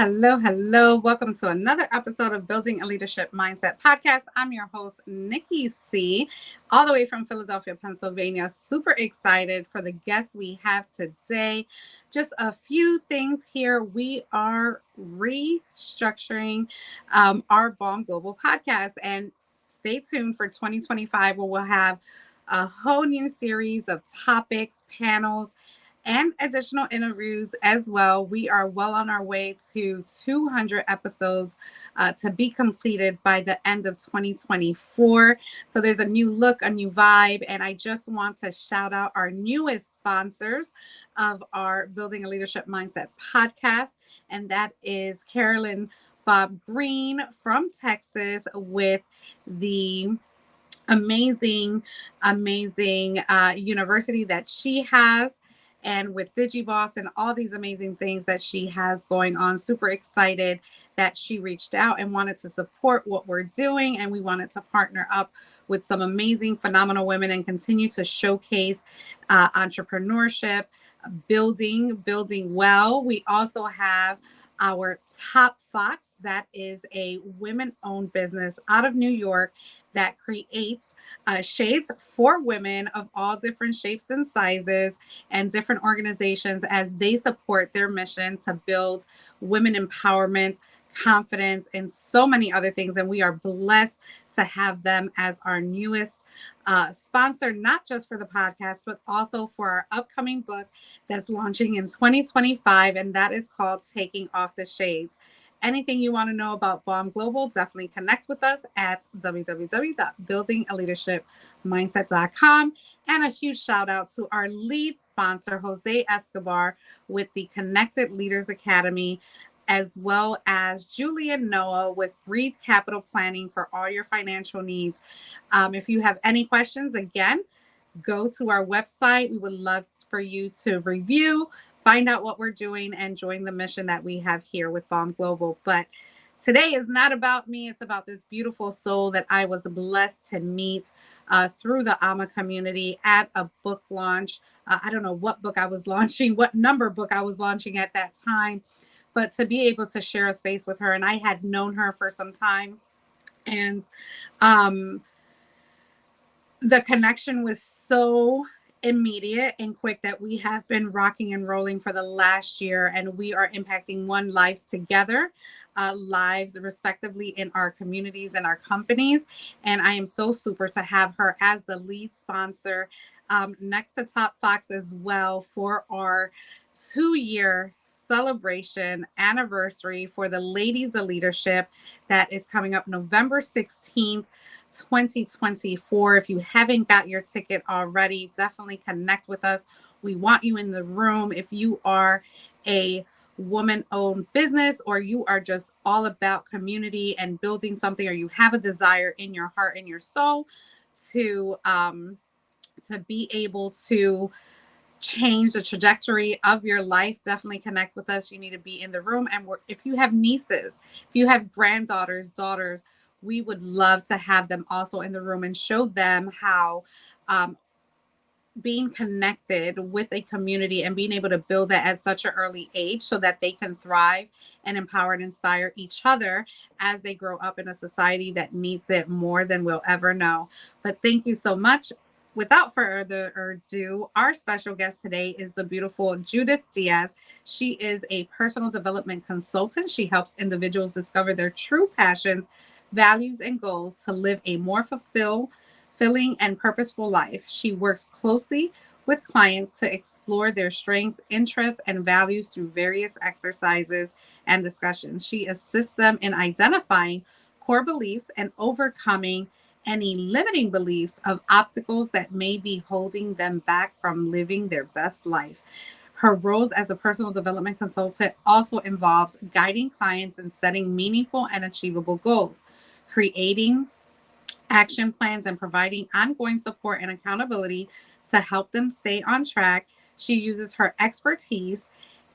Hello, hello. Welcome to another episode of Building a Leadership Mindset Podcast. I'm your host, Nikki C., all the way from Philadelphia, Pennsylvania. Super excited for the guest we have today. Just a few things here. We are restructuring our Bomb Global podcast, and stay tuned for 2025, where we'll have a whole new series of topics, panels, and additional interviews as well. We are well on our way to 200 episodes to be completed by the end of 2024. So there's a new look, a new vibe, and I just want to shout out our newest sponsors of our Building a Leadership Mindset podcast, and that is Carolyn Bob Green from Texas with the amazing university that she has, and with DigiBoss and all these amazing things that she has going on. Super excited that she reached out and wanted to support what we're doing. And we wanted to partner up with some amazing, phenomenal women and continue to showcase entrepreneurship, building well. We also have our Top Fox. That is a women-owned business out of New York that creates shades for women of all different shapes and sizes and different organizations as they support their mission to build women empowerment, confidence, and so many other things. And we are blessed to have them as our newest sponsor, not just for the podcast, but also for our upcoming book that's launching in 2025. And that is called Taking Off the Shades. Anything you want to know about Bomb Global, definitely connect with us at www.buildingaleadershipmindset.com. And a huge shout out to our lead sponsor, Jose Escobar, with the Connected Leaders Academy, as well as Julian Noah with Breathe Capital Planning for all your financial needs. If you have any questions, again, go to our website. We would love for you to review, find out what we're doing, and join the mission that we have here with Bomb Global. But today is not about me. It's about this beautiful soul that I was blessed to meet through the AMA community at a book launch. I don't know what book I was launching, what number book I was launching at that time, but to be able to share a space with her. And I had known her for some time. And the connection was so immediate and quick that we have been rocking and rolling for the last year, and we are impacting lives together, lives respectively in our communities and our companies. And I am so super to have her as the lead sponsor next to Top Fox as well for our 2-year celebration anniversary for the Ladies of Leadership that is coming up November 16th. 2024. If you haven't got your ticket already, definitely connect with us. We want you in the room. If you are a woman-owned business, or you are just all about community and building something, or you have a desire in your heart and your soul to be able to change the trajectory of your life, definitely connect with us. You need to be in the room. And if you have nieces, if you have granddaughters, daughters, we would love to have them also in the room and show them how being connected with a community and being able to build that at such an early age so that they can thrive and empower and inspire each other as they grow up in a society that needs it more than we'll ever know. But thank you so much. Without further ado, our special guest today is the beautiful Judith Diaz. She is a personal development consultant. She helps individuals discover their true passions, values, and goals to live a more fulfilling and purposeful life. She works closely with clients to explore their strengths, interests, and values through various exercises and discussions. She assists them in identifying core beliefs and overcoming any limiting beliefs of obstacles that may be holding them back from living their best life. Her roles as a personal development consultant also involves guiding clients in setting meaningful and achievable goals, creating action plans, and providing ongoing support and accountability to help them stay on track. She uses her expertise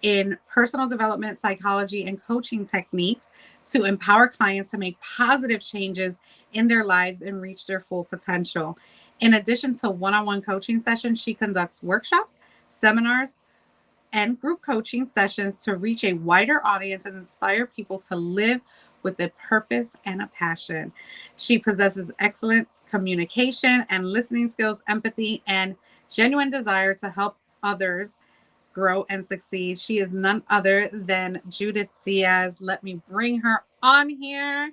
in personal development, psychology, and coaching techniques to empower clients to make positive changes in their lives and reach their full potential. In addition to one-on-one coaching sessions, she conducts workshops, seminars, and group coaching sessions to reach a wider audience and inspire people to live with a purpose and a passion. She possesses excellent communication and listening skills, empathy, and genuine desire to help others grow and succeed. She is none other than Judith Diaz. Let me bring her on here.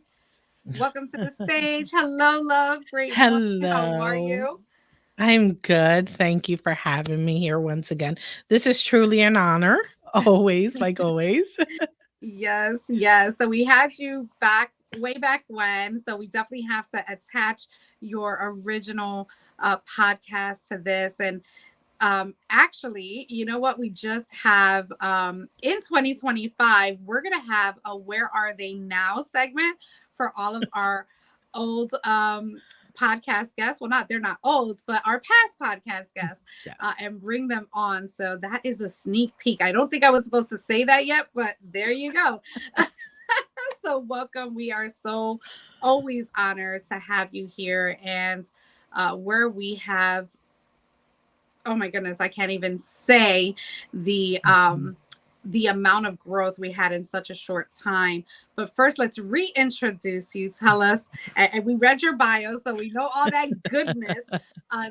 Welcome to the stage. Hello, love. Great morning. How are Hello. you? I'm good. Thank you for having me here once again. This is truly an honor. Always, like always. Yes, yes. So we had you back way back when. So we definitely have to attach your original podcast to this. And actually, you know what? We just have in 2025, we're going to have a Where Are They Now segment for all of our old podcast guests. Well, not they're not old, but our past podcast guests, Yes. and bring them on. So that is a sneak peek. I don't think I was supposed to say that yet, but there you go. So welcome. We are so always honored to have you here, and where we have, oh my goodness, I can't even say the Mhm. um the amount of growth we had in such a short time. But first, let's reintroduce you. Tell us, and we read your bio, so we know all that goodness.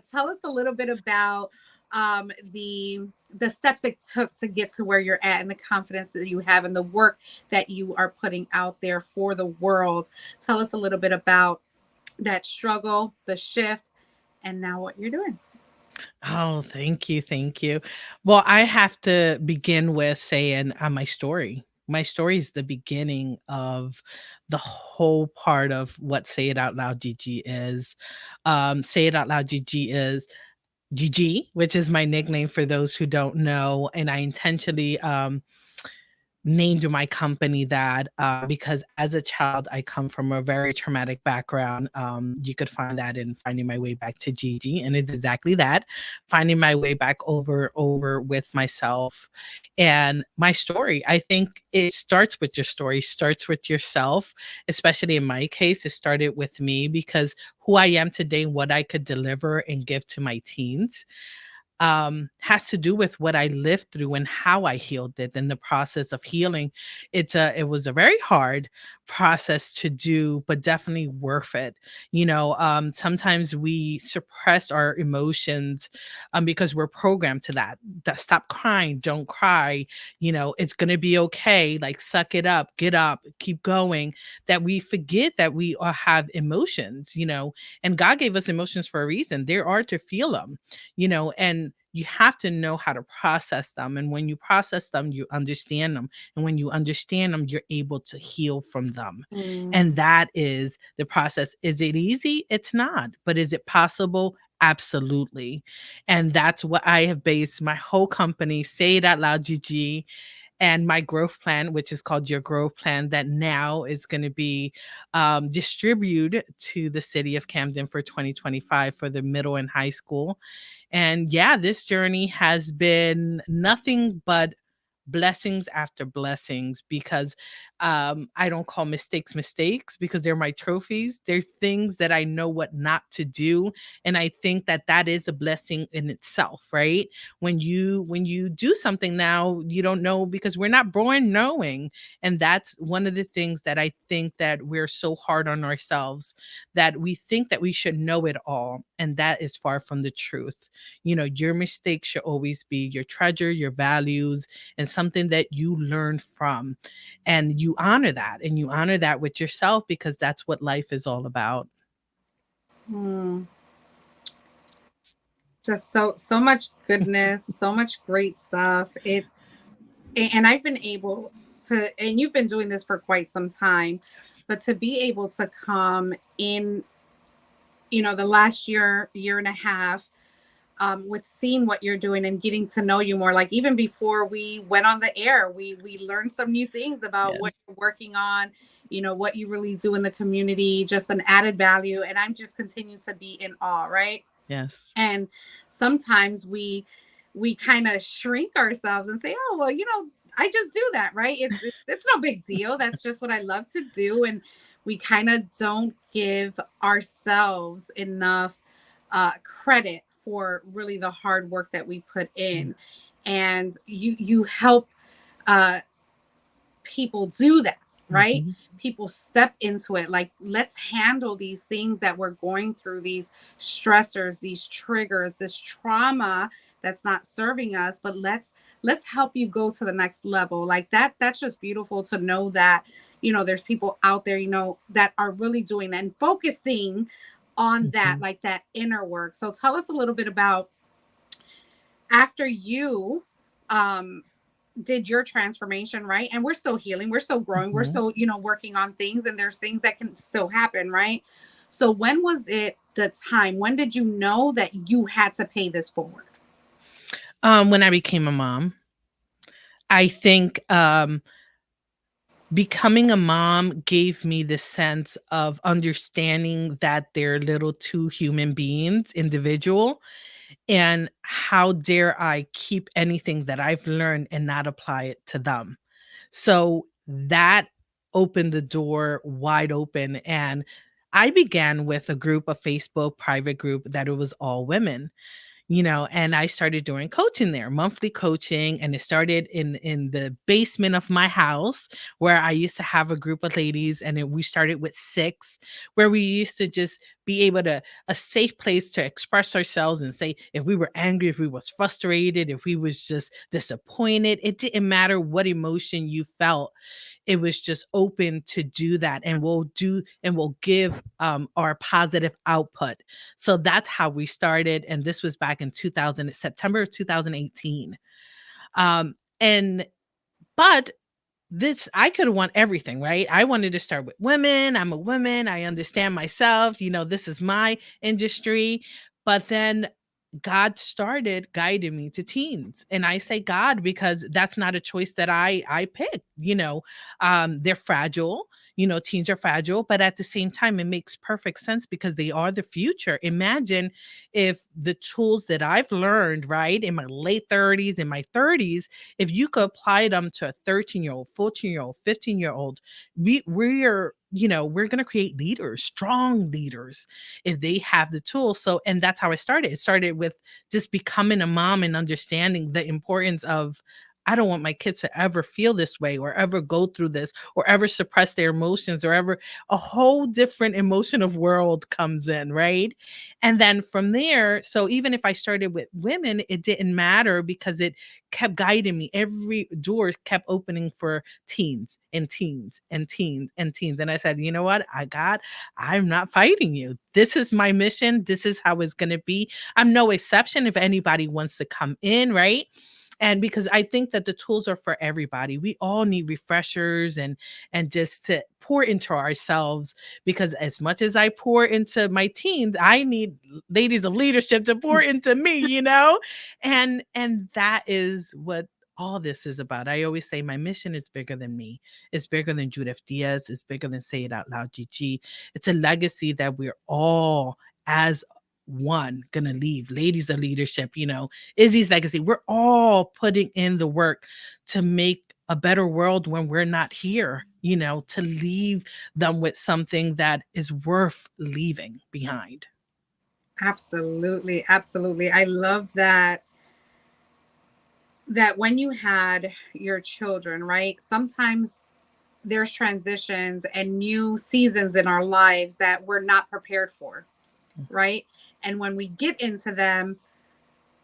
Tell us a little bit about the steps it took to get to where you're at, and the confidence that you have, and the work that you are putting out there for the world. Tell us a little bit about that struggle, the shift, and now what you're doing. Oh, thank you. Thank you. Well, I have to begin with saying my story. My story is the beginning of the whole part of what Say It Out Loud GG is. Say It Out Loud GG is GG, which is my nickname for those who don't know. And I intentionally named my company that because as a child I come from a very traumatic background. You could find that in Finding My Way Back to Gigi, and it's exactly that, finding my way back over with myself. And my story, I think it starts with your story, starts with yourself. Especially in my case, it started with me because who I am today and what I could deliver and give to my teens has to do with what I lived through and how I healed it. In the process of healing, it was a very hard process to do, but definitely worth it. Sometimes we suppress our emotions because we're programmed to that. That stop crying, don't cry. It's gonna be okay. Like suck it up, keep going. That we forget that we all have emotions. And God gave us emotions for a reason. There are to feel them, and you have to know how to process them. And when you process them, you understand them. And when you understand them, you're able to heal from them. Mm. And that is the process. Is it easy? It's not. But is it possible? Absolutely. And that's what I have based my whole company, Say It Out Loud GG, and my growth plan, which is called Your Growth Plan, that now is going to be distributed to the city of Camden for 2025 for the middle and high school. And yeah, this journey has been nothing but blessings after blessings because I don't call mistakes because they're my trophies. They're things that I know what not to do. And I think that that is a blessing in itself, right? When you do something now, you don't know because we're not born knowing. And that's one of the things that I think that we're so hard on ourselves, that we think that we should know it all. And that is far from the truth. Your mistakes should always be your treasure, your values, and something that you learn from. And you honor that, and you honor that with yourself because that's what life is all about. Mm. Just so much goodness, so much great stuff. And I've been able to, and you've been doing this for quite some time, Yes. but to be able to come in, the last year and a half, with seeing what you're doing and getting to know you more. Like even before we went on the air, we learned some new things about what Yes. you're working on, what you really do in the community, just an added value. And I'm just continuing to be in awe, right? Yes. And sometimes we kind of shrink ourselves and say, oh well, I just do that, right? It's no big deal. That's just what I love to do. And we kind of don't give ourselves enough credit for really the hard work that we put Mm. in. and you help uh people do that, right? Mhm. People step into it like, let's handle these things that we're going through, these stressors, these triggers, this trauma that's not serving us, but let's help you go to the next level. Like that's just beautiful to know that, there's people out there, that are really doing that and focusing on that, Mhm. like that inner work. So tell us a little bit about after you um did your transformation, right? And we're still healing, we're still growing, we're Mhm. still, working on things, and there's things that can still happen, right? So when was it the time? When did you know that you had to pay this forward? When I became a mom, I think, becoming a mom gave me the sense of understanding that they're little 2 human beings, individual, and how dare I keep anything that I've learned and not apply it to them. So that opened the door wide open, and I began with a group, a Facebook private group that it was all women, and I started doing coaching there, monthly coaching, and it started in the basement of my house where I used to have a group of ladies, and we started with 6, where we used to just be able to a safe place to express ourselves and say if we were angry, if we was frustrated, if we was just disappointed. It didn't matter what emotion you felt, it was just open to do that, and we'll give our positive output. So that's how we started, and this was back in 2000 September of 2018. And but this I could have won everything, right? I wanted to start with women. I'm a woman. I understand myself. This is my industry. But then God started guiding me to teens. And I say God because that's not a choice that I picked. They're fragile. Teens are fragile, but at the same time, it makes perfect sense because they are the future. Imagine if the tools that I've learned, right, in my late 30s, in my 30s, if you could apply them to a 13-year-old, 14-year-old, 15-year-old, we're going to create leaders, strong leaders, if they have the tools. So, and that's how it started with just becoming a mom and understanding the importance of, I don't want my kids to ever feel this way or ever go through this or ever suppress their emotions or ever a whole different emotional world comes in, right? And then from there, so even if I started with women, it didn't matter because it kept guiding me. Every door kept opening for teens and teens and teens and teens. And I said, you know what? I'm not fighting you. This is my mission. This is how it's going to be. I'm no exception if anybody wants to come in, right? And because I think that the tools are for everybody. We all need refreshers and just to pour into ourselves, because as much as I pour into my teens, I need ladies of leadership to pour into me. And that is what all this is about. I always say my mission is bigger than me. It's bigger than Judith Diaz. It's bigger than Say It Out Loud GG. It's a legacy that we're all as one gonna leave. Ladies of leadership, Izzy's legacy. We're all putting in the work to make a better world when we're not here, to leave them with something that is worth leaving behind. Absolutely, absolutely. I love that when you had your children, right? Sometimes there's transitions and new seasons in our lives that we're not prepared for, right? And when we get into them,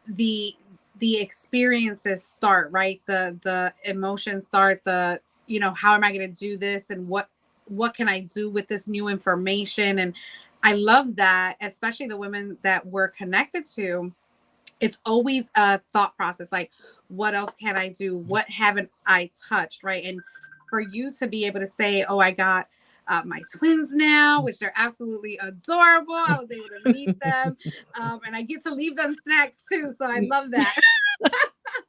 the the experiences start, right? The emotions start, how am I going to do this, and what can I do with this new information? And I love that, especially the women that we're connected to, it's always a thought process, like, what else can I do, what haven't I touched, right? And for you to be able to say, oh, I got my twins now, which they're absolutely adorable, I was able to meet them, and I get to leave them snacks too, so I love that.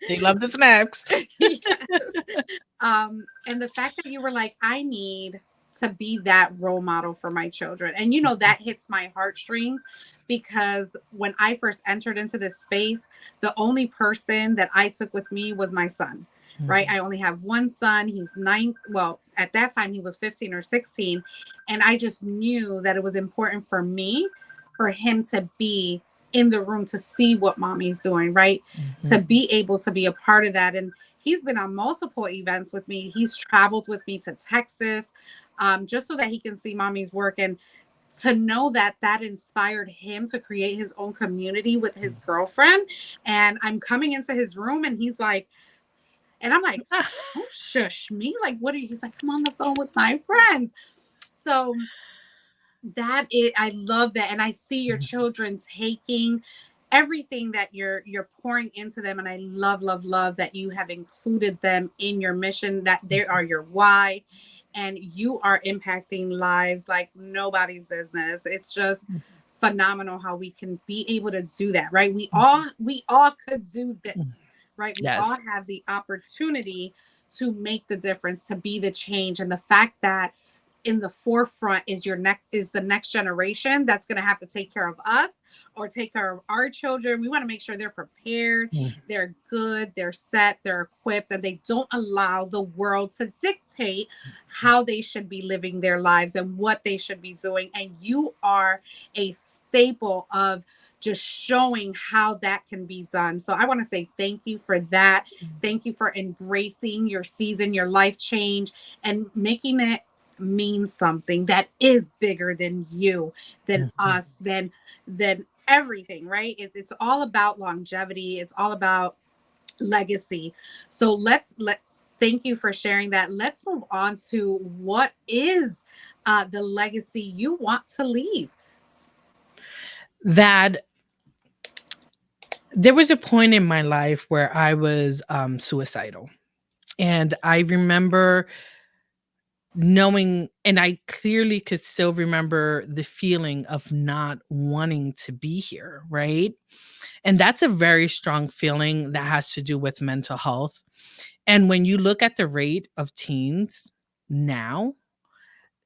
They love the snacks. Yes. And the fact that you were like, I need to be that role model for my children. And that hits my heartstrings, because when I first entered into this space, the only person that I took with me was my son. Right. Mhm. I only have one son. He's ninth. Well, at that time he was 15 or 16. And I just knew that it was important for me for him to be in the room to see what mommy's doing, right? To Mhm. be able to be a part of that. And he's been on multiple events with me. He's traveled with me to Texas, just so that he can see mommy's work. And to know that that inspired him to create his own community with his girlfriend. And I'm coming into his room and he's like, and I'm like, don't shush me. Like, what are you? He's like, I'm on the phone with my friends. So that is, I love that. And I see your children taking everything that you're pouring into them. And I love, love, love that you have included them in your mission, that they are your why. And you are impacting lives like nobody's business. It's just phenomenal how we can be able to do that, right? We all could do this, right? We all Yes. have the opportunity to make the difference, to be the change. And the fact that in the forefront is the next generation that's going to have to take care of us or take care of our children. We want to make sure they're prepared, Mm, they're good, they're set, they're equipped, and they don't allow the world to dictate how they should be living their lives and what they should be doing. And you are a staple of just showing how that can be done. So I want to say thank you for that. Thank you for embracing your season, your life change, and making it mean something that is bigger than you, than mhm. us, than everything, right? It's all about longevity. It's all about legacy. So let thank you for sharing that. Let's move on to what is the legacy you want to leave. That there was a point in my life where I was suicidal. And I remember knowing, and I clearly could still remember the feeling of not wanting to be here, right? And that's a very strong feeling that has to do with mental health. And when you look at the rate of teens now,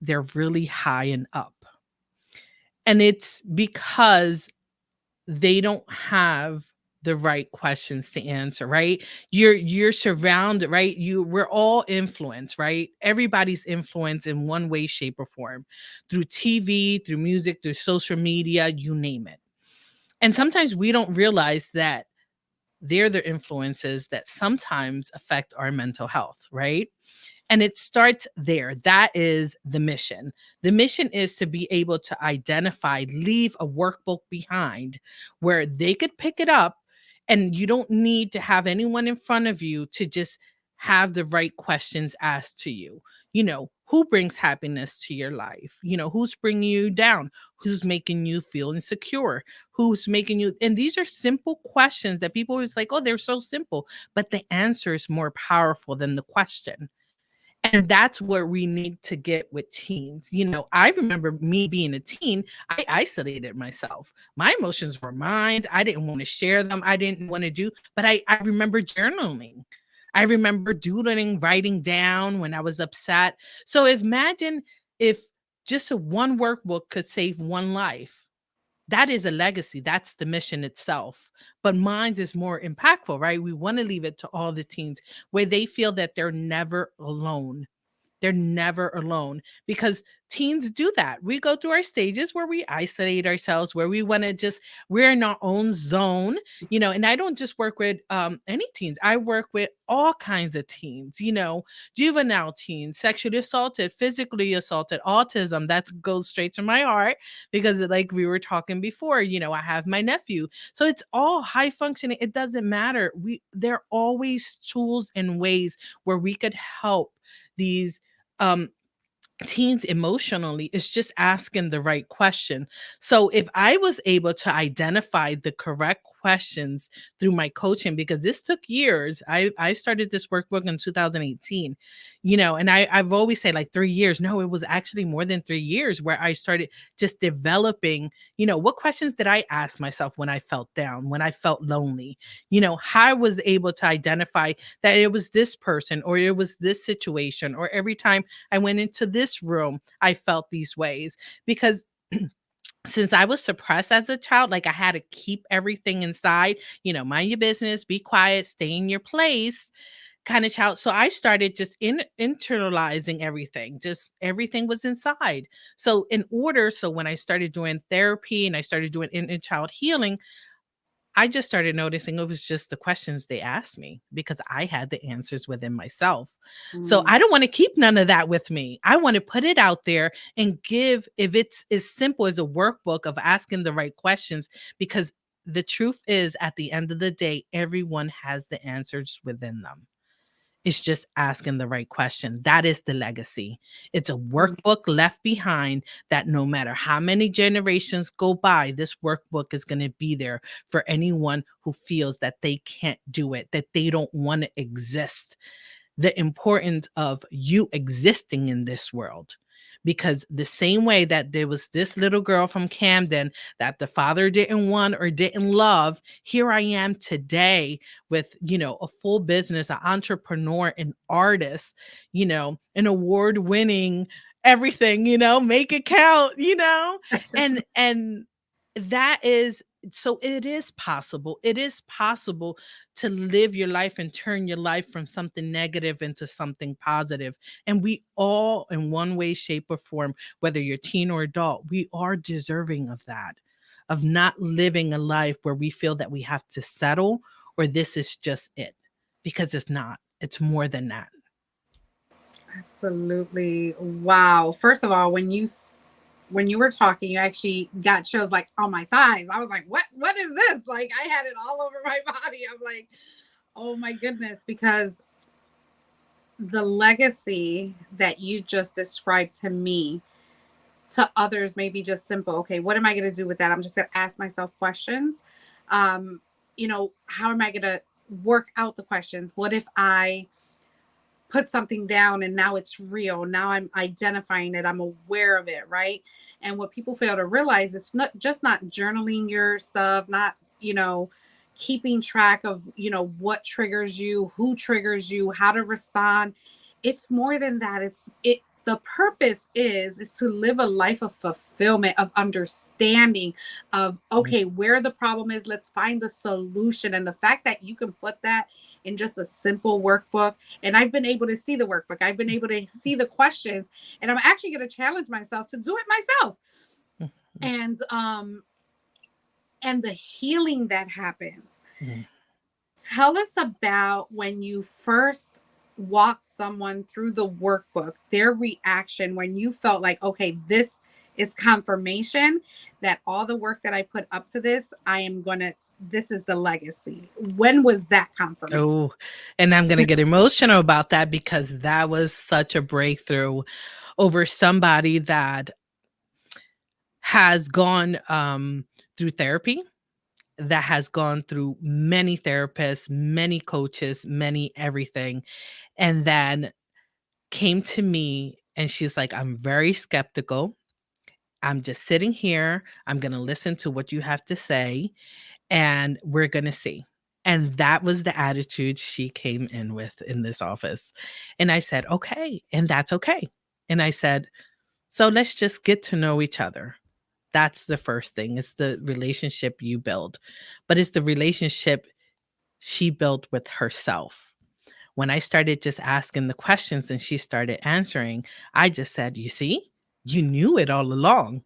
they're really high and up. And it's because they don't have the right questions to answer, right? You're surrounded, right? We're all influenced, right? Everybody's influenced in one way, shape, or form through TV, through music, through social media, you name it. And sometimes we don't realize that they're the influences that sometimes affect our mental health, right? And it starts there. That is the mission. The mission is to be able to identify, leave a workbook behind where they could pick it up, and you don't need to have anyone in front of you to just have the right questions asked to you. Who brings happiness to your life? Who's bringing you down? Who's making you feel insecure? Who's making you, and these are simple questions that people always like, oh, they're so simple, but the answer is more powerful than the question. And that's where we need to get with teens. I remember me being a teen, I isolated myself. My emotions were mine. I didn't want to share them. I didn't want to do, but I remember journaling. I remember doodling, writing down when I was upset. So imagine if just a one workbook could save one life. That is a legacy. That's the mission itself. But mine's is more impactful, right? We want to leave it to all the teens where they feel that they're never alone. They're never alone because teens do that. We go through our stages where we isolate ourselves, where we want to just, we're in our own zone, and I don't just work with any teens. I work with all kinds of teens, juvenile teens, sexually assaulted, physically assaulted, autism. That goes straight to my heart because like we were talking before, I have my nephew. So it's all high functioning. It doesn't matter. There are always tools and ways where we could help these um teens emotionally. Is just asking the right question. So if I was able to identify the correct questions through my coaching, because this took years. I started this workbook in 2018, and I've always said like 3 years. No, it was actually more than 3 years where I started just developing, what questions did I ask myself when I felt down, when I felt lonely, how I was able to identify that it was this person or it was this situation, or every time I went into this room, I felt these ways because since I was suppressed as a child, like I had to keep everything inside, mind your business, be quiet, stay in your place. kind of child. So I started just internalizing everything. Just everything was inside. So when I started doing therapy and I started doing inner child healing, I just started noticing it was just the questions they asked me because I had the answers within myself. So Mm, I don't want to keep none of that with me. I want to put it out there and give, if it's as simple as a workbook of asking the right questions, because the truth is, at the end of the day, everyone has the answers within them. It's just asking the right question. That is the legacy. It's a mm, workbook left behind that no matter how many generations go by, this workbook is going to be there for anyone who feels that they can't do it, that they don't want to exist, the importance of you existing in this world. Because the same way that there was this little girl from Camden that the father didn't want or didn't love, here I am today with, a full business, an entrepreneur, an artist, an award winning everything, make it count, and that is, so it is possible. It is possible to live your life and turn your life from something negative into something positive. And we all, in one way, shape, or form, whether you're teen or adult, we are deserving of that, of not living a life where we feel that we have to settle or this is just it, because it's not. It's more than that. absolutely. Wow. First of all, when you were talking, you actually got chills like on my thighs. I was like, what is this? Like I had it all over my body. I'm like, oh my goodness, because the legacy that you just described to me, to others may be just simple. Okay, what am I going to do with that? I'm just going to ask myself questions. Um, how am I going to work out the questions? What if I put something down and now it's real? Now I'm identifying it, I'm aware of it, right? And what people fail to realize, it's not journaling your stuff, not, keeping track of, what triggers you, who triggers you, how to respond. It's more than that. The purpose is to live a life of fulfillment, of understanding, of okay, where the problem is, let's find the solution. And the fact that you can put that in just a simple workbook, and I've been able to see the workbook, I've been able to see the questions, and I'm actually going to challenge myself to do it myself. Mhm. And the healing that happens. Mhm. Tell us about when you first walked someone through the workbook, their reaction when you felt like, okay, this is confirmation that all the work that I put up to this, this is the legacy. When was that confirmation? Oh, and I'm going to get emotional about that because that was such a breakthrough over somebody that has gone through therapy, that has gone through many therapists, many coaches, many everything, and then came to me and she's like, I'm very skeptical. I'm just sitting here. I'm going to listen to what you have to say and we're going to see. And that was the attitude she came in with in this office. And I said, okay. And that's okay. And I said, so let's just get to know each other. That's the first thing. It's the relationship you build, but it's the relationship she built with herself. When I started just asking the questions and she started answering, I just said, you see, you knew it all along.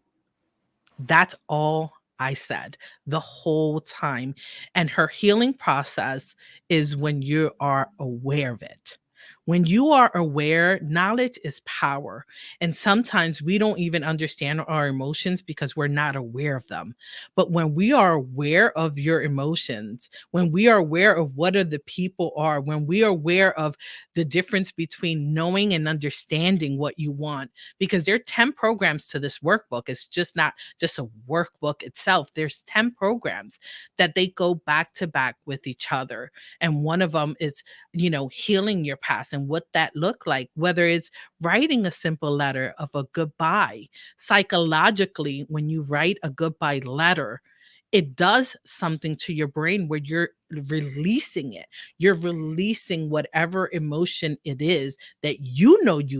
That's all I said the whole time. And her healing process is when you are aware of it. When you are aware, knowledge is power. And sometimes we don't even understand our emotions because we're not aware of them. But when we are aware of your emotions, when we are aware of what other people are, when we are aware of the difference between knowing and understanding what you want, because there are 10 programs to this workbook. It's just not just a workbook itself. There's 10 programs that they go back to back with each other. And one of them is, healing your past and what that looked like, whether it's writing a simple letter of a goodbye. Psychologically, when you write a goodbye letter, it does something to your brain where you're releasing it. You're releasing whatever emotion it is that you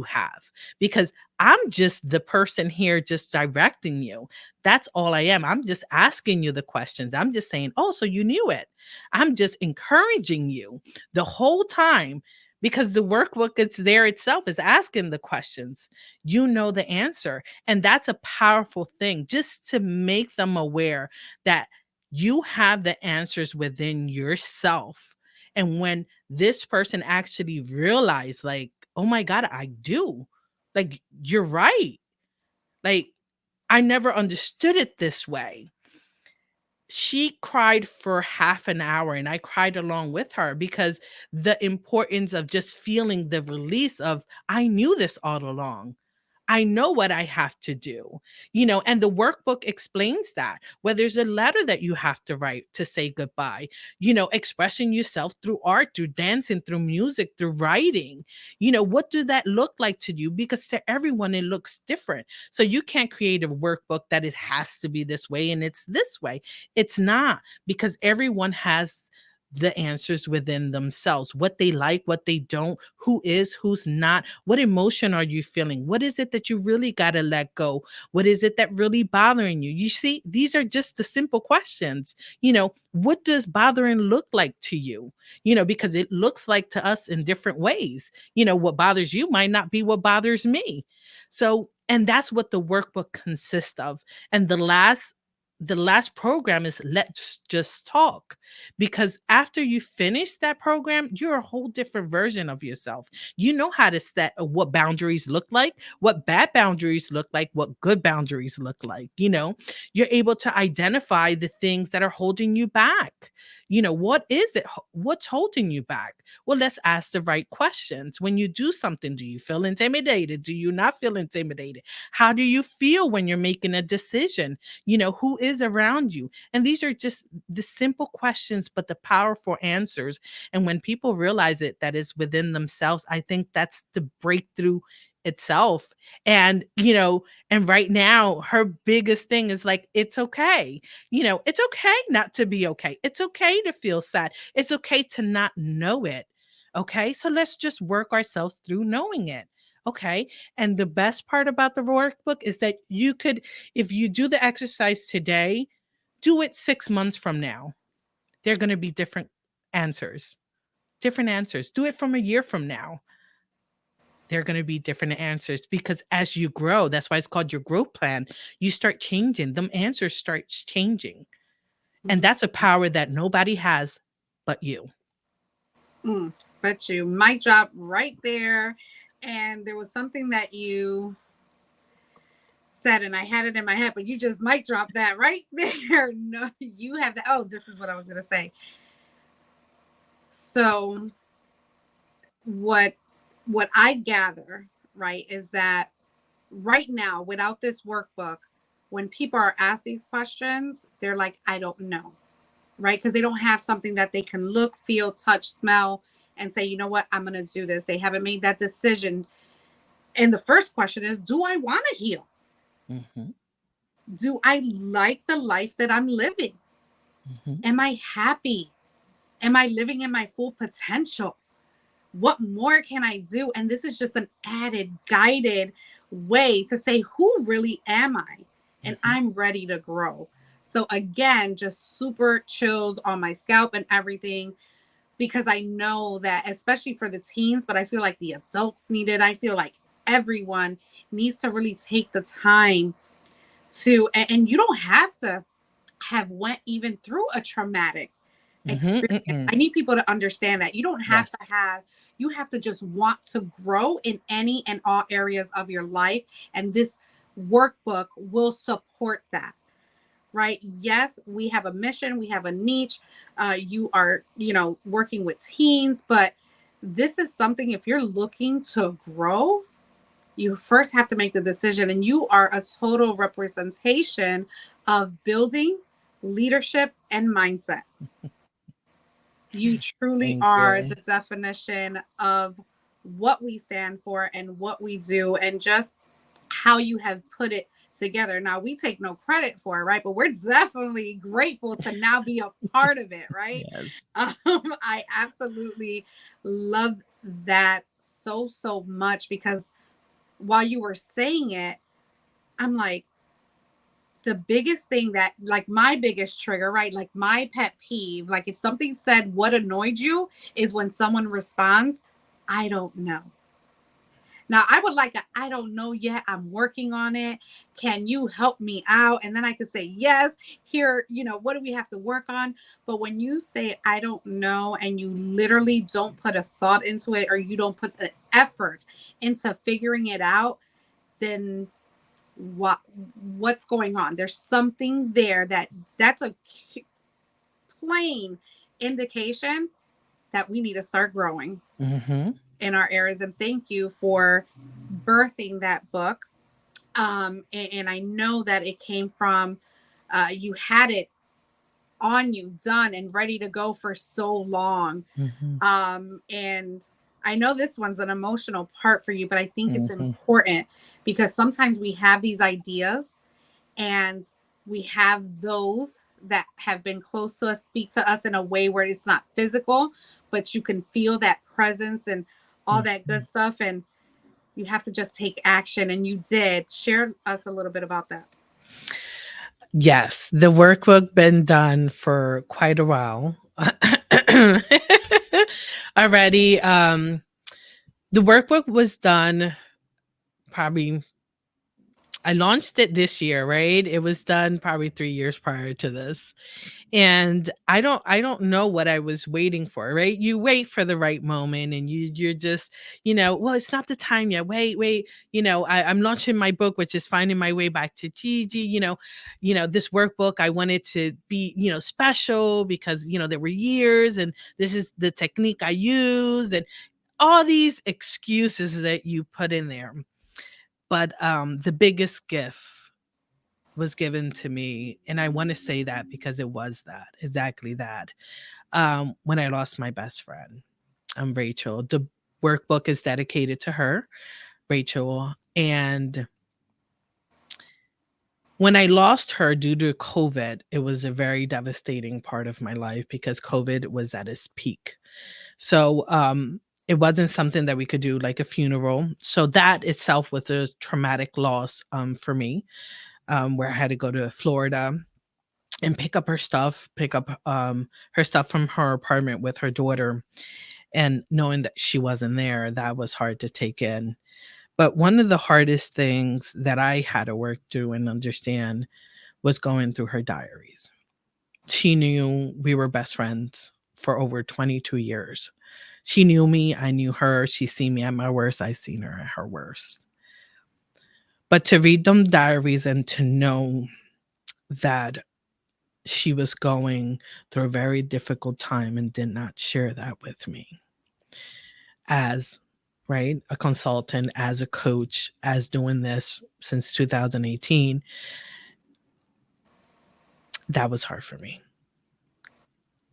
have, because I'm just the person here just directing you. That's all I am. I'm just asking you the questions. I'm just saying, oh, so you knew it. I'm just encouraging you the whole time. because the workbook, it's there itself, is asking the questions. You know the answer. And that's a powerful thing, just to make them aware that you have the answers within yourself. And when this person actually realize, like, oh my God, I do. Like, you're right. Like, I never understood it this way. She cried for half an hour and I cried along with her, because the importance of just feeling the release of, I knew this all along. I know what I have to do, and the workbook explains that. Where there's a letter that you have to write to say goodbye, expressing yourself through art, through dancing, through music, through writing. What do that look like to you? Because to everyone, it looks different. So you can't create a workbook that it has to be this way and it's this way. It's not, because everyone has the answers within themselves, what they like, what they don't, who is, who's not, what emotion are you feeling, what is it that you really got to let go, what is it that really bothering you. You see, these are just the simple questions. What does bothering look like to you? Because it looks like to us in different ways. What bothers you might not be what bothers me. So, and that's what the workbook consists of. And the last program is let's just talk, because after you finish that program, you're a whole different version of yourself. You know how to set what boundaries look like, what bad boundaries look like, what good boundaries look like. You're able to identify the things that are holding you back. What is it? What's holding you back? Well, let's ask the right questions. When you do something, do you feel intimidated? Do you not feel intimidated? How do you feel when you're making a decision? Who is around you? And these are just the simple questions, but the powerful answers. And when people realize it, that is within themselves, I think that's the breakthrough itself. And right now, her biggest thing is like, it's okay. It's okay not to be okay. It's okay to feel sad. It's okay to not know it. Okay. So let's just work ourselves through knowing it. Okay. And the best part about the workbook is that you could, if you do the exercise today, do it 6 months from now. They're going to be different answers. Different answers. Do it from a year from now. They're going to be different answers, because as you grow, that's why it's called your growth plan. You start changing. Them answers starts changing. And Mhm. that's a power that nobody has but you. Mm, but you mic drop right there. And there was something that you said, and I had it in my head, but you just mic dropped that right there. No, you have that. Oh, this is what I was going to say. So, what I gather, right, is that right now, without this workbook, when people are asked these questions, they're like, I don't know, right? Because they don't have something that they can look, feel, touch, smell, and say, you know what, I'm going to do this. They haven't made that decision. And the first question is, do I want to heal? Mhm, Do I like the life that I'm living? mhm, Am I happy? Am I living in my full potential? What more can I do? And this is just an added guided way to say, who really am I? And mhm, I'm ready to grow. So, again, just super chills on my scalp and everything, because I know that, especially for the teens, but I feel like the adults need it. I feel like everyone needs to really take the time to, and you don't have to have went even through a traumatic mhm, experience. mhm. I need people to understand that you don't have Yes. to have, you have to just want to grow in any and all areas of your life. And this workbook will support that, right? Yes, we have a mission, we have a niche. You are, working with teens, but this is something, if you're looking to grow, you first have to make the decision, and you are a total representation of building leadership and mindset. You truly Thank are you. the definition of what we stand for and what we do, and just how you have put it together. Now, we take no credit for it, right? But we're definitely grateful to now be a part of it, right? Yes. I absolutely love that so, so much, because while you were saying it, I'm like, the biggest thing that, like, my biggest trigger, right? Like, my pet peeve, like, if something said what annoyed you, is when someone responds, I don't know. Now, I would like a I don't know yet. I'm working on it. Can you help me out? And then I could say, yes, here, what do we have to work on? But when you say, I don't know, and you literally don't put a thought into it or you don't put the effort into figuring it out, then what what's going on? There's something there that's a plain indication that we need to start growing Mhm. in our areas. And thank you for birthing that book. And I know that it came from you had it on you, done and ready to go for so long. Mhm. And I know this one's an emotional part for you, but I think it's Mhm. important because sometimes we have these ideas and we have those that have been close to us speak to us in a way where it's not physical, but you can feel that presence and all that good Mhm. stuff. And you have to just take action. And you did. Share us a little bit about that. Yes, the workbook been done for quite a while already. The workbook was done probably I launched it this year, right? It was done probably 3 years prior to this. And I don't know what I was waiting for, right? You wait for the right moment and you're just, well, it's not the time yet. Wait. I'm launching my book, which is finding my way back to Gigi. This workbook I wanted to be, special because, there were years and this is the technique I use and all these excuses that you put in there. But the biggest gift was given to me, and I want to say that because it was that, exactly that. When I lost my best friend, Rachel. The workbook is dedicated to her, Rachel. And when I lost her due to COVID, it was a very devastating part of my life because COVID was at its peak. So it wasn't something that we could do like a funeral. So that itself was a traumatic loss for me, where I had to go to Florida and pick up her stuff, pick up her stuff from her apartment with her daughter. And knowing that she wasn't there, that was hard to take in. But one of the hardest things that I had to work through and understand was going through her diaries. She knew we were best friends for over 22 years. She knew me, I knew her. She seen me at my worst, I seen her at her worst. But to read them diaries and to know that she was going through a very difficult time and did not share that with me as right a consultant, as a coach, as doing this since 2018, that was hard for me.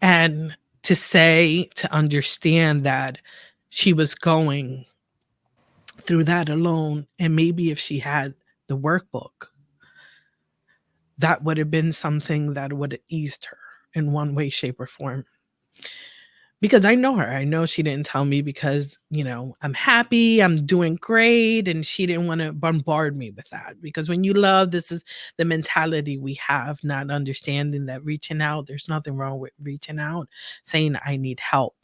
And to understand that she was going through that alone, and maybe if she had the workbook, that would have been something that would have eased her in one way, shape, or form. Because I know her. I know she didn't tell me because, I'm happy, I'm doing great, and she didn't want to bombard me with that. Because when you love, this is the mentality we have, not understanding that reaching out, there's nothing wrong with reaching out, saying, I need help.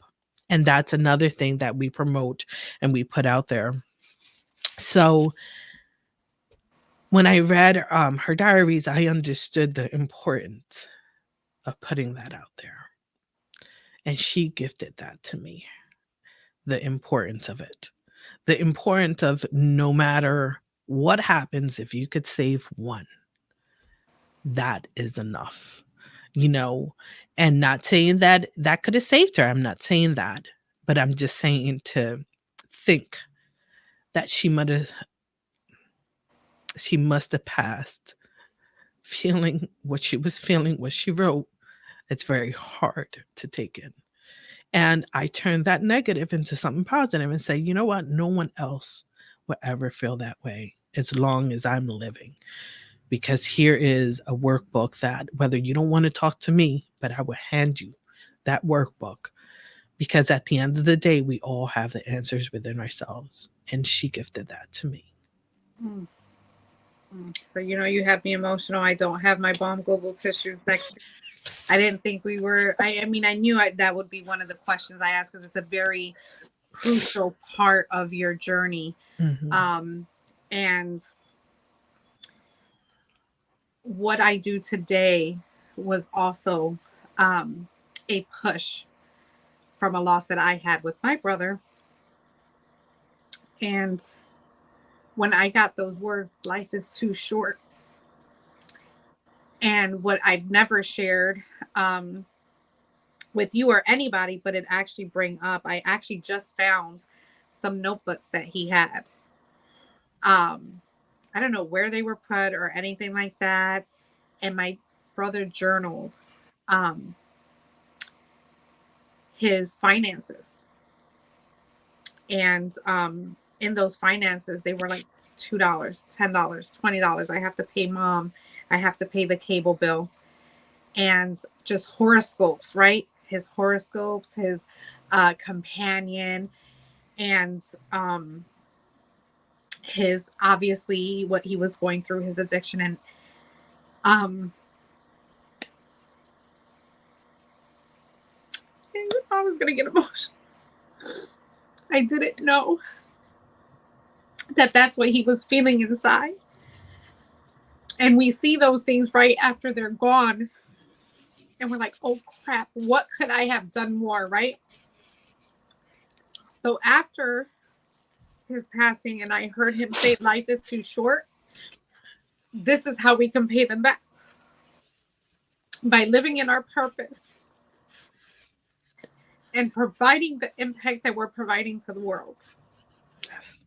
And that's another thing that we promote and we put out there. So when I read her diaries, I understood the importance of putting that out there. And she gifted that to me, the importance of it. The importance of no matter what happens, if you could save one, that is enough, you know, and not saying that that could have saved her. I'm not saying that, but I'm just saying to think that she must have passed feeling what she was feeling, what she wrote. It's very hard to take in. And I turned that negative into something positive and say, you know what? No one else will ever feel that way as long as I'm living. Because here is a workbook that, whether you don't want to talk to me, but I will hand you that workbook. Because at the end of the day, we all have the answers within ourselves. And she gifted that to me. Mm. So, you have me emotional. I don't have my bomb global tissues next to me. I didn't think we were, I mean, I knew that would be one of the questions I asked because it's a very crucial part of your journey. Mhm. And what I do today was also a push from a loss that I had with my brother. And when I got those words, life is too short. And what I've never shared um, with you or anybody, but it actually bring up, I actually just found some notebooks that he had. Um, I don't know where they were put or anything like that. And my brother journaled um, his finances. And in those finances, they were like $2, $10, $20. I have to pay mom. I have to pay the cable bill. And just horoscopes, right? His horoscopes, his companion, and his obviously what he was going through, his addiction. And um, I was going to get emotional. I didn't know that that's what he was feeling inside. And we see those things right after they're gone. And we're like, oh crap, what could I have done more, right? So after his passing, and I heard him say, life is too short, this is how we can pay them back by living in our purpose and providing the impact that we're providing to the world. Yes.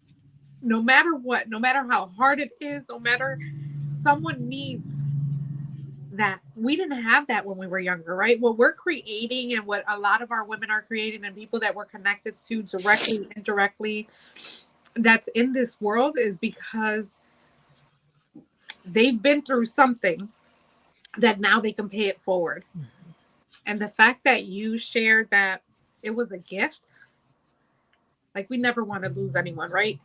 No matter what, no matter how hard it is, no matter someone needs that. We didn't have that when we were younger, right? What we're creating and what a lot of our women are creating and people that we're connected to directly, indirectly, that's in this world is because they've been through something that now they can pay it forward. Mhm. And the fact that you shared that it was a gift, like we never want to lose anyone, right?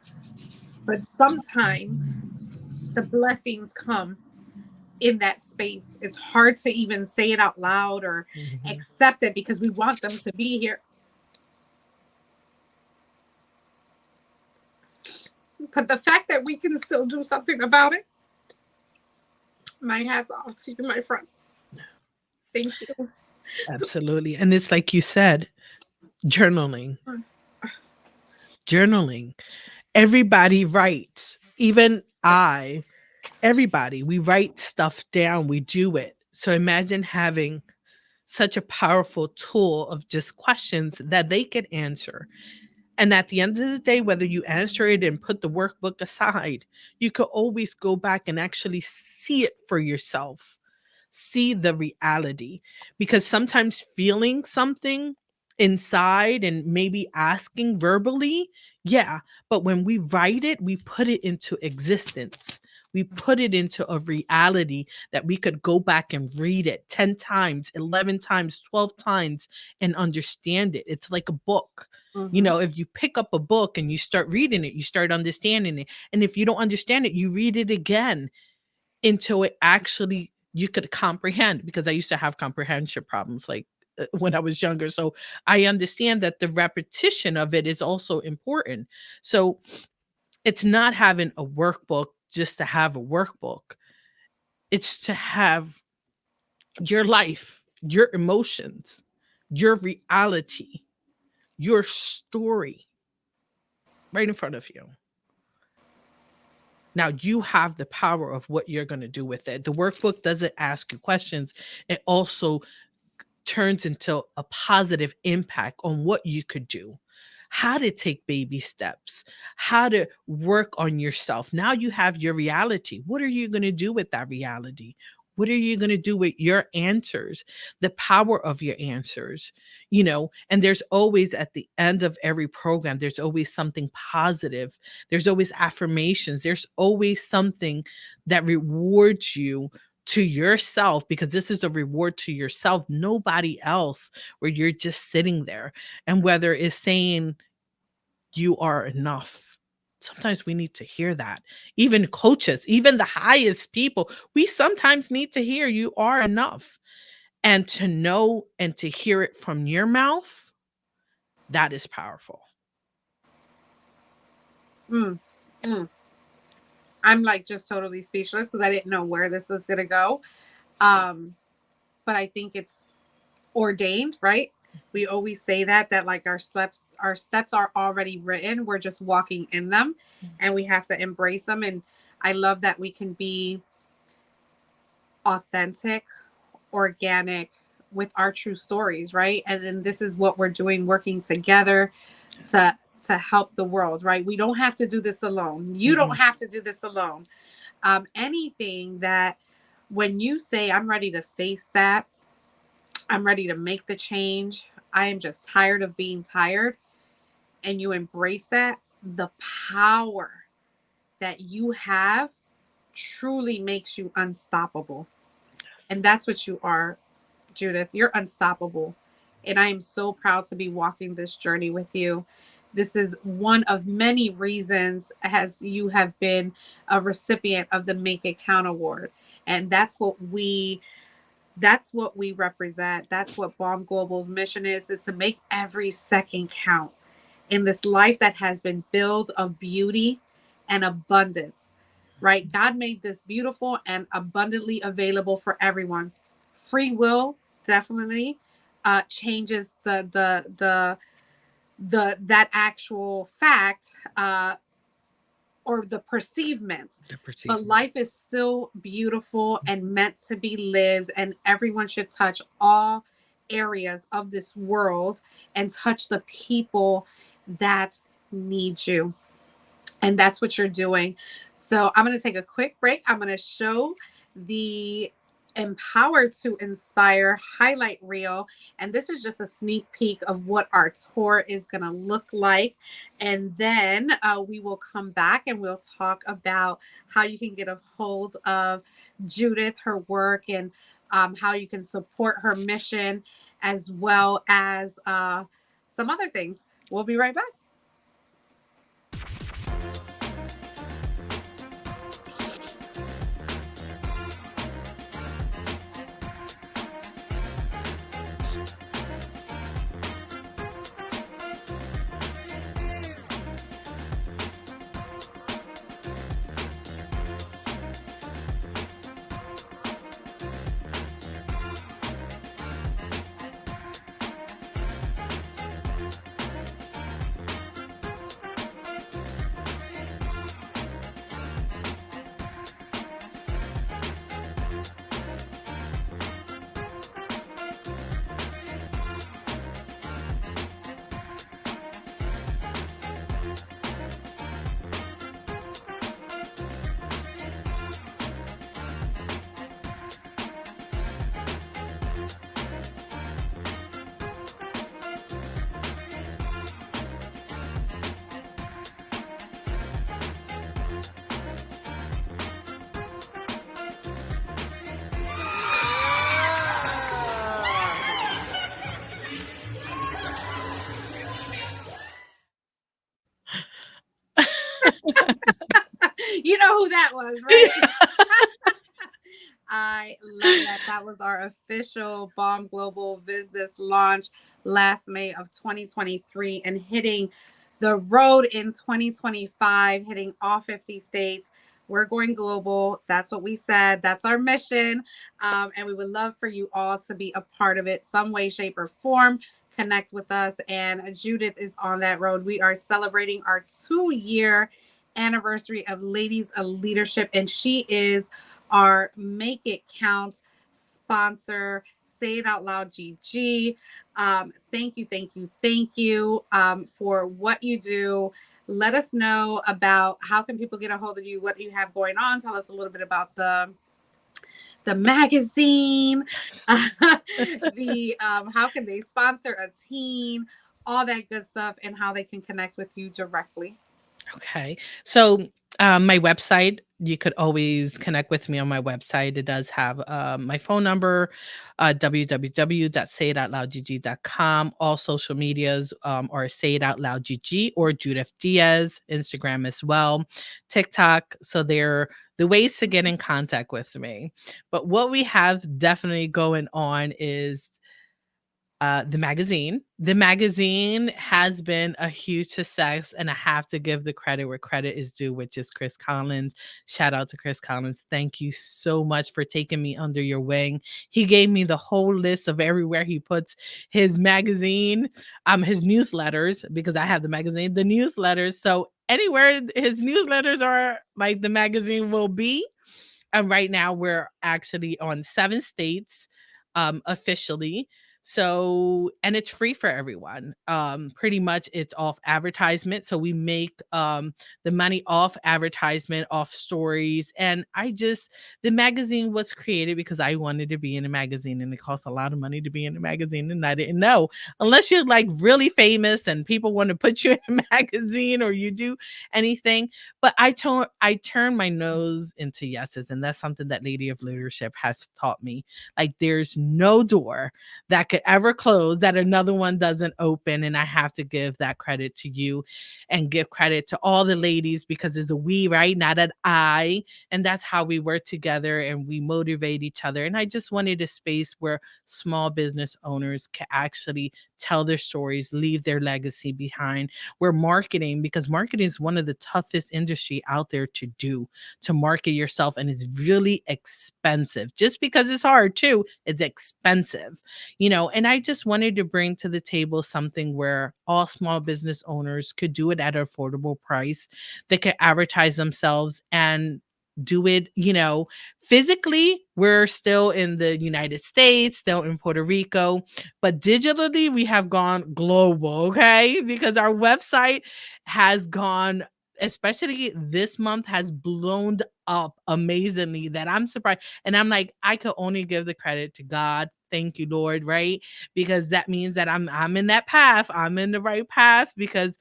But sometimes the blessings come in that space. It's hard to even say it out loud or Mhm. accept it because we want them to be here. But the fact that we can still do something about it, my hat's off to you, my friend. Thank you. Absolutely. And it's like you said, journaling. Journaling. Everybody writes. Even I, everybody, we write stuff down, we do it. So imagine having such a powerful tool of just questions that they could answer. And at the end of the day, whether you answer it and put the workbook aside, you could always go back and actually see it for yourself, see the reality. Because sometimes feeling something inside and maybe asking verbally, yeah, but when we write it, we put it into existence. We put it into a reality that we could go back and read it 10 times, 11 times, 12 times and understand it. It's like a book. You Mm-hmm. know, if you pick up a book and you start reading it, you start understanding it. And if you don't understand it, you read it again until it actually you could comprehend, because I used to have comprehension problems like when I was younger. So I understand that the repetition of it is also important. So it's not having a workbook just to have a workbook. It's to have your life, your emotions, your reality, your story right in front of you. Now you have the power of what you're going to do with it. The workbook doesn't ask you questions. It also turns into a positive impact on what you could do, how to take baby steps, how to work on yourself. Now you have your reality. What are you going to do with that reality? What are you going to do with your answers, the power of your answers? You know, and there's always at the end of every program, there's always something positive. There's always affirmations. There's always something that rewards you to yourself, because this is a reward to yourself, nobody else, where you're just sitting there. And whether it's saying you are enough. Sometimes we need to hear that. Even coaches, even the highest people, we sometimes need to hear you are enough. And to know and to hear it from your mouth, that is powerful. Mm, mm. I'm like just totally speechless because I didn't know where this was gonna go. Um, but I think it's ordained, right? We always say that like our steps are already written. We're just walking in them, and we have to embrace them. And I love that we can be authentic, organic with our true stories, right? And then this is what we're doing, working together to help the world, right? We don't have to do this alone. You don't Mhm. have to do this alone. Anything that when you say I'm ready to face that, I'm ready to make the change, I am just tired of being tired, and you embrace that, the power that you have truly makes you unstoppable. Yes. And that's what you are, Judith. You're unstoppable. And I am so proud to be walking this journey with you. This is one of many reasons as you have been a recipient of the Make It Count Award. And that's what we represent. That's what Bomb Global's mission is to make every second count in this life that has been built of beauty and abundance, right? God made this beautiful and abundantly available for everyone. Free will definitely changes the that actual fact, or the perceivement. The But perceivement. life is still beautiful and meant to be lived, and everyone should touch all areas of this world and touch the people that need you. And that's what you're doing. So I'm going to take a quick break. I'm going to show the Empowered to Inspire highlight reel. And this is just a sneak peek of what our tour is going to look like. And then we will come back and we'll talk about how you can get a hold of Judith, her work, and how you can support her mission, as well as some other things. We'll be right back. You know who that was, right? I love that. That was our official Bomb Global Business launch last May of 2023, and hitting the road in 2025, hitting all 50 states. We're going global. That's what we said. That's our mission. And we would love for you all to be a part of it, some way, shape, or form. Connect with us. And Judith is on that road. We are celebrating our 2-year anniversary of Ladies of Leadership, and she is our Make It Count sponsor. Say it out loud, GG. Thank you, thank you, thank you for what you do. Let us know about how can people get a hold of you, what you have going on. Tell us a little bit about the magazine, the how can they sponsor a teen, all that good stuff, and how they can connect with you directly. Okay. So, my website, you could always connect with me on my website. It does have my phone number, www.sayitoutloudgg.com. All social medias are Say It Out Loud GG or Judith Diaz, Instagram as well, TikTok. So, they're the ways to get in contact with me. But what we have definitely going on is the magazine. The magazine has been a huge success, and I have to give the credit where credit is due, which is Chris Collins. Shout out to Chris Collins. Thank you so much for taking me under your wing. He gave me the whole list of everywhere he puts his magazine, his newsletters, because I have the magazine, the newsletters. So anywhere his newsletters are, like the magazine will be. And right now we're actually on 7 states officially. So, and it's free for everyone. Pretty much it's off advertisement. So we make the money off advertisement, off stories. And the magazine was created because I wanted to be in a magazine, and it costs a lot of money to be in a magazine. And I didn't know, unless you're like really famous and people want to put you in a magazine or you do anything. But I turn my nose into yeses, and that's something that Lady of Leadership has taught me. Like there's no door that could ever close that another one doesn't open, and I have to give that credit to you and give credit to all the ladies, because it's a we, right? Not an I. And that's how we work together and we motivate each other. And I just wanted a space where small business owners can actually tell their stories, leave their legacy behind. We're marketing, because marketing is one of the toughest industry out there to do, to market yourself, and it's really expensive. Just because it's hard too, it's expensive. And I just wanted to bring to the table something where all small business owners could do it at an affordable price. They could advertise themselves and do it, physically. We're still in the United States, still in Puerto Rico, but digitally we have gone global, okay? Because our website has gone, especially this month, has blown up amazingly, that I'm surprised. And I'm like, I could only give the credit to God. Thank you, Lord, right? Because that means that I'm in that path. I'm in the right path, because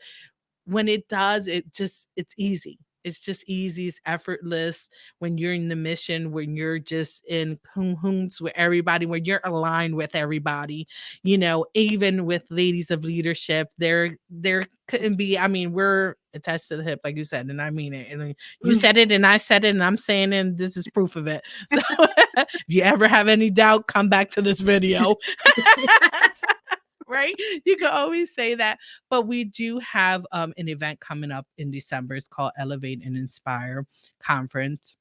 when it does, it's easy. It's just easy. It's effortless when you're in the mission, when you're just in cahoots with everybody, when you're aligned with everybody. Even with Ladies of Leadership, there couldn't be. I mean, we're attached to the hip, like you said, and I mean it. And you said it, and I said it, and I'm saying it, and this is proof of it. So if you ever have any doubt, come back to this video. Right? You can always say that. But we do have an event coming up in December. It's called Elevate and Inspire Conference,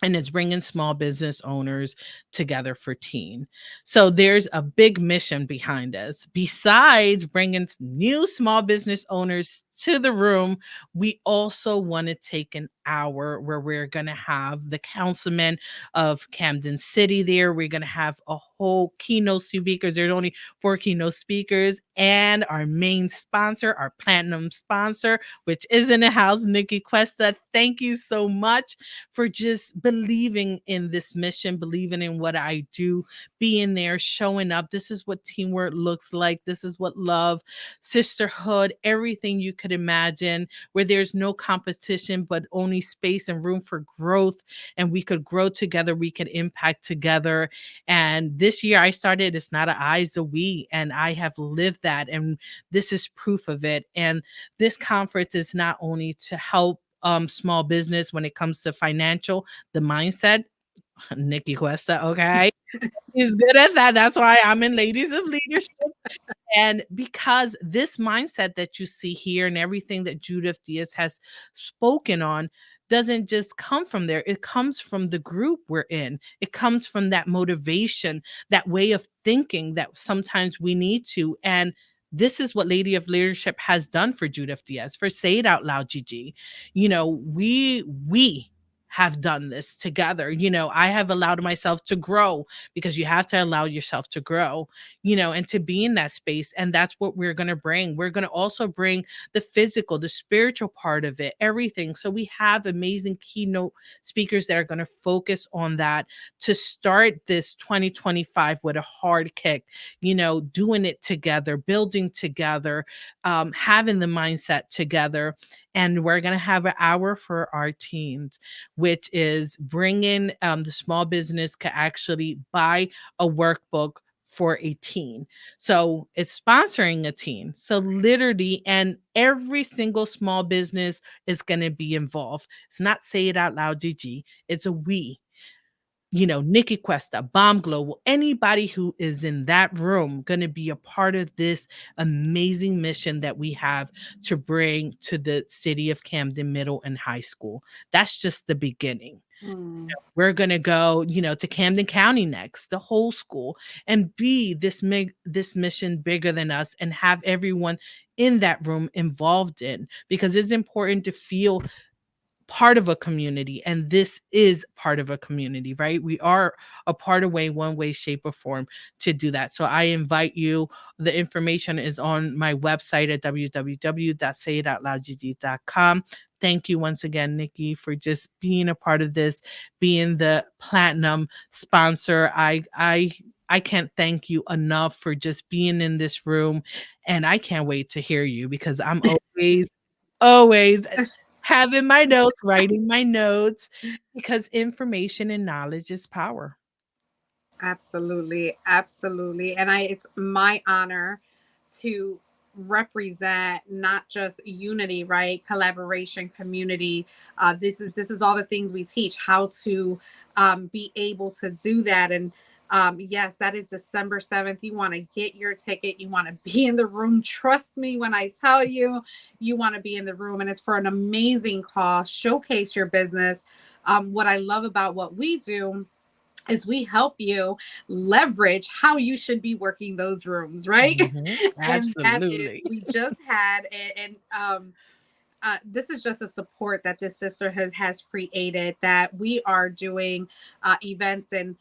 and it's bringing small business owners together for teen. So there's a big mission behind us. Besides bringing new small business owners to the room, we also want to take an hour where we're going to have the councilman of Camden City there. We're going to have a whole keynote speakers. There's only 4 keynote speakers, and our main sponsor, our platinum sponsor, which is in the house, Nikki Cuesta. Thank you so much for just believing in this mission, believing in what I do, being there, showing up. This is what teamwork looks like. This is what love, sisterhood, everything you could imagine, where there's no competition, but only space and room for growth. And we could grow together. We could impact together. And this year I started, it's not an I, it's a we. And I have lived that. And this is proof of it. And this conference is not only to help small business when it comes to financial, the mindset. Nikki Cuesta, okay, he's good at that. That's why I'm in Ladies of Leadership. And because this mindset that you see here and everything that Judith Diaz has spoken on doesn't just come from there. It comes from the group we're in. It comes from that motivation, that way of thinking that sometimes we need to. And this is what Lady of Leadership has done for Judith Diaz, for Say It Out Loud, Gigi. We have done this together. I have allowed myself to grow, because you have to allow yourself to grow, and to be in that space. And that's what we're going to bring. We're going to also bring the physical, the spiritual part of it, everything. So we have amazing keynote speakers that are going to focus on that to start this 2025 with a hard kick, doing it together, building together, having the mindset together. And we're going to have an hour for our teens, which is bringing the small business can actually buy a workbook for a teen. So it's sponsoring a teen. So literally, and every single small business is going to be involved. It's not Say It Out Loud, Gigi. It's a we. Nikki Cuesta, Bomb Global, anybody who is in that room going to be a part of this amazing mission that we have to bring to the city of Camden Middle and High School. That's just the beginning. Mm. We're going to go, to Camden County next, the whole school, and be this mission bigger than us and have everyone in that room involved in, because it's important to feel part of a community, and this is part of a community, right? We are a part of one way, shape, or form to do that. So I invite you. The information is on my website at www.sayitoutloudgg.com. Thank you once again, Nikki, for just being a part of this, being the platinum sponsor. I can't thank you enough for just being in this room, and I can't wait to hear you, because I'm always having my notes, writing my notes, because information and knowledge is power. Absolutely, absolutely. And it's my honor to represent not just unity, right? Collaboration, community. This is all the things we teach, how to be able to do that. And yes, that is December 7th. You want to get your ticket. You want to be in the room. Trust me when I tell you, you want to be in the room. And it's for an amazing cause. Showcase your business. What I love about what we do is we help you leverage how you should be working those rooms, right? Mhm. And that is, Absolutely. we just had, this is just a support that this sister has created, that we are doing events and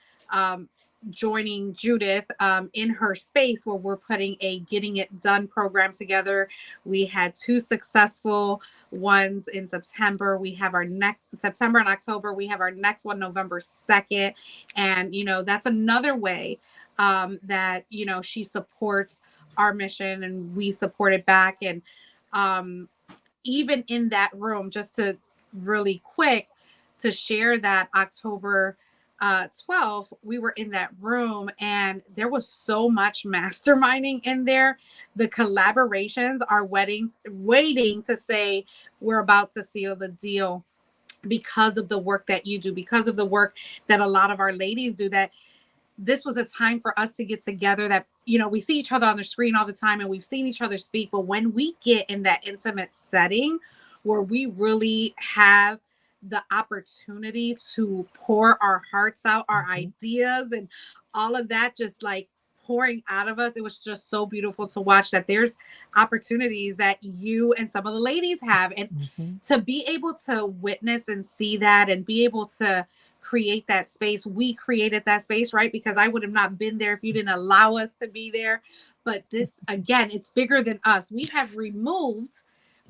joining Judith in her space, where we're putting a getting it done program together. We had two successful ones in September. We have our next September and October. We have our next one November 2nd. And that's another way that she supports our mission and we support it back. And um even in that room, just to really quick to share that October 12th, we were in that room and there was so much masterminding in there. The collaborations, our weddings, waiting to say, we're about to seal the deal, because of the work that you do, because of the work that a lot of our ladies do, that this was a time for us to get together, that we see each other on the screen all the time and we've seen each other speak, but when we get in that intimate setting where we really have the opportunity to pour our hearts out, our Mhm, ideas and all of that, just like pouring out of us, it was just so beautiful to watch that there's opportunities that you and some of the ladies have, and mhm, to be able to witness and see that and be able to create that space. We created that space, right? Because I would have not been there if you didn't allow us to be there. But this, again, it's bigger than us. yes. We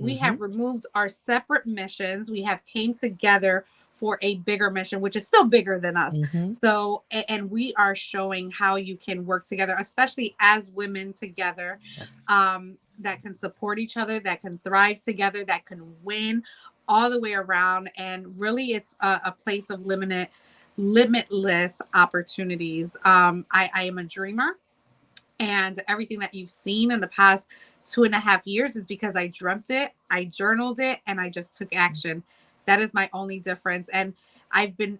Mhm, have removed our separate missions. We have came together for a bigger mission, which is still bigger than us. mhm, So, and we are showing how you can work together, especially as women together, yes. that can support each other, that can thrive together, that can win all the way around. And really, it's a place of limitless opportunities. I am a dreamer, and everything that you've seen in the past 2.5 years is because I dreamt it, I journaled it, and I just took action. That is my only difference. And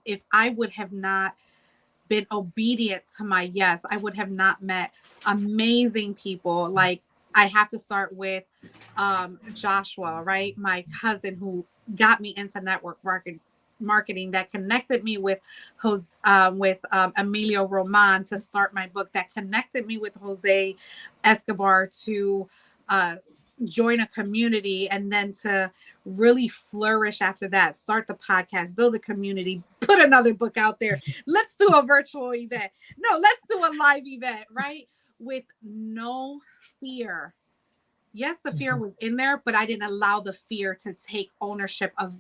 if I would have not been obedient to my yes, I would have not met amazing people. Like, I have to start with Joshua, right? My cousin, who got me into network marketing, that connected me with Emilio Roman to start my book, that connected me with Jose Escobar to uh, join a community, and then to really flourish after that, start the podcast, build a community, put another book out there. Let's do a virtual event. No, let's do a live event, right? With no fear. Yes, the fear Mhm, was in there, but I didn't allow the fear to take ownership of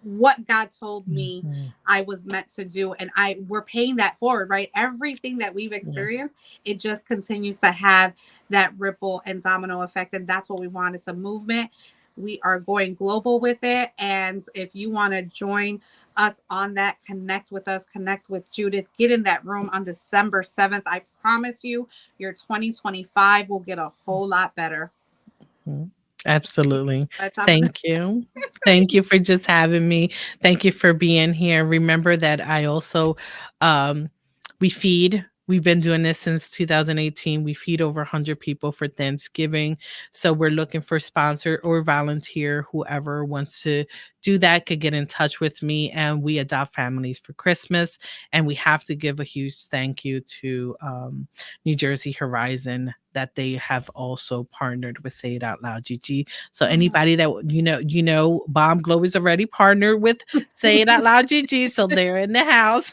what God told me mhm. I was meant to do. And we're paying that forward, right? Everything that we've Yes. experienced, it just continues to have that ripple and domino effect. And that's what we want. It's a movement. We are going global with it. And if you want to join us on that, connect with us, connect with Judith, get in that room on December 7th. I promise you, your 2025 will get a whole lot better. Mhm. Absolutely. By the top of the Thank you. Thank you for just having me. Thank you for being here. Remember that I also, um, we feed. We've been doing this since 2018. We feed over 100 people for Thanksgiving. So we're looking for sponsor or volunteer. Whoever wants to do that could get in touch with me. And we adopt families for Christmas. And we have to give a huge thank you to New Jersey Horizon that they have also partnered with Say It Out Loud GG. So anybody that Bomb Glow is already partnered with Say It Out Loud GG, so they're in the house.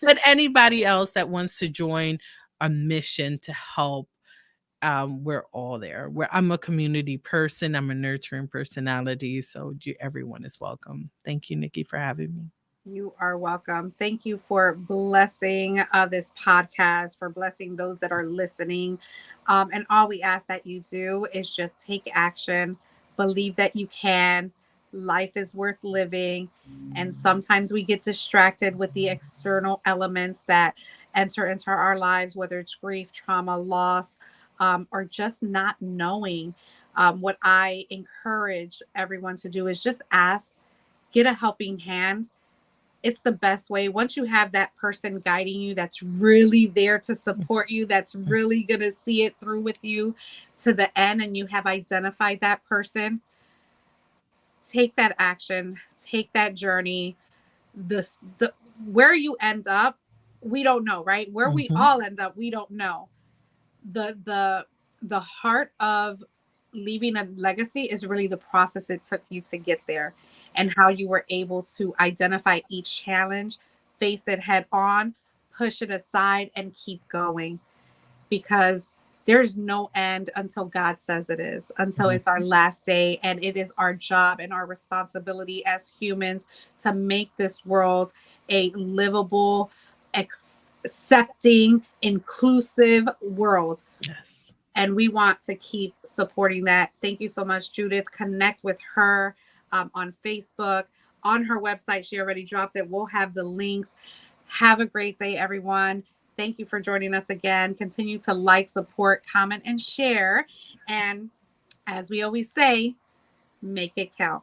But anybody else that wants to join a mission to help, we're all there. I'm a community person. I'm a nurturing personality, so everyone is welcome. Thank you, Nikki, for having me. You are welcome. Thank you for blessing this podcast, for blessing those that are listening. And all we ask that you do is just take action, believe that you can. Life is worth living. And sometimes we get distracted with the external elements that enter into our lives, whether it's grief, trauma, loss, or just not knowing. What I encourage everyone to do is just ask, get a helping hand. It's the best way. Once you have that person guiding you that's really there to support you, that's really going to see it through with you to the end, and you have identified that person, take that action, take that journey. The where you end up, we don't know, right? Where we Mhm. all end up, we don't know. The the the heart of leaving a legacy is really the process it took you to get there, and how you were able to identify each challenge, face it head on, push it aside, and keep going. Because there's no end until God says it is, until it's our Mhm. last day. And it is our job and our responsibility as humans to make this world a livable, accepting, inclusive world. Yes. And we want to keep supporting that. Thank you so much, Judith. Connect with her on Facebook, on her website. She already dropped it. We'll have the links. Have a great day, everyone. Thank you for joining us again. Continue to like, support, comment, and share. And as we always say, make it count.